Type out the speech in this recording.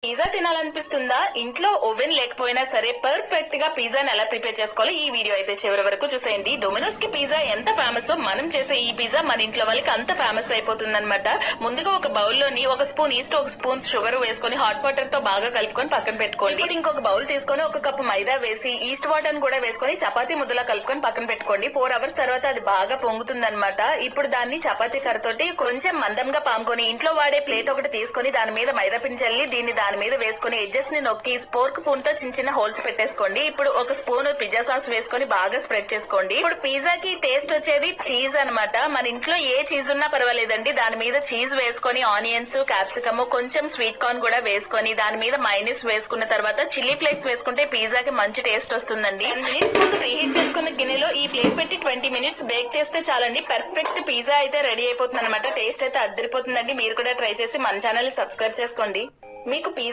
Pizza తినాలనిపిస్తుందా? ఇంట్లో oven లేకపోయినా సరే పర్ఫెక్ట్ గా పిజ్జాని ఎలా ప్రిపేర్ చేసుకోవాలి ఈ వీడియో అయితే చివరి వరకు చూసేయండి. డొమినోస్ కి పిజ్జా ఎంత ఫేమస్ మనం చేసే ఈ పిజ్జా మన ఇంట్లో వాళ్ళకి అంత ఫేమస్ అయిపోతుంది అనమాట. ముందుగా ఒక బౌల్ లోని ఒక స్పూన్ ఈస్ట్, ఒక స్పూన్ షుగర్ వేసుకొని హాట్ వాటర్ తో బాగా కలుపుకొని పక్కన పెట్టుకోండి. ఇప్పుడు ఇంకొక బౌల్ తీసుకొని ఒక కప్పు మైదా వేసి ఈస్ట్ వాటర్ కూడా వేసుకొని చపాతీ ముద్దలా కలుపుకొని పక్కన పెట్టుకోండి. 4 hours తర్వాత అది బాగా పొంగుతుంది అనమాట. ఇప్పుడు దాన్ని చపాతీ కర్రతోటి కొంచెం మందంగా పాముకొని ఇంట్లో వాడే ప్లేట్ ఒకటి తీసుకొని దాని మీద మైదా పిండి చల్లి దీన్ని దాని మీద వేసుకుని ఎడ్జెస్ ని నొక్కి స్పోర్క్ స్పూన్ తో చిన్న చిన్న హోల్స్ పెట్టేసుకోండి. ఇప్పుడు ఒక స్పూన్ పిజ్జా సాస్ వేసుకొని బాగా స్ప్రెడ్ చేసుకోండి. ఇప్పుడు పిజ్జాకి టేస్ట్ వచ్చేది చీజ్ అన్నమాట. మన ఇంట్లో ఏ చీజ్ ఉన్నా పర్వాలేదండి. దాని మీద చీజ్ వేసుకొని ఆనియన్స్, క్యాప్సికమ్, కొంచెం స్వీట్ కార్న్ కూడా వేసుకొని దాని మీద మైనస్ వేసుకున్న తర్వాత చిల్లీ ఫ్లేక్స్ వేసుకుంటే పిజ్జాకి మంచి టేస్ట్ వస్తుందండి. 10 minutes ముందు ప్రీహీట్ చేసుకున్న గిన్నెలో ఈ ప్లేట్ పెట్టి 20 minutes బేక్ చేస్తే చాలండి. పర్ఫెక్ట్ పిజ్జా అయితే రెడీ అయిపోతుంది అనమాట. టేస్ట్ అయితే అద్దరిపోతుందండి. మీరు కూడా ట్రై చేసి మన ఛానల్ ని సబ్స్క్రైబ్ చేసుకోండి. మీకు పిజ్జా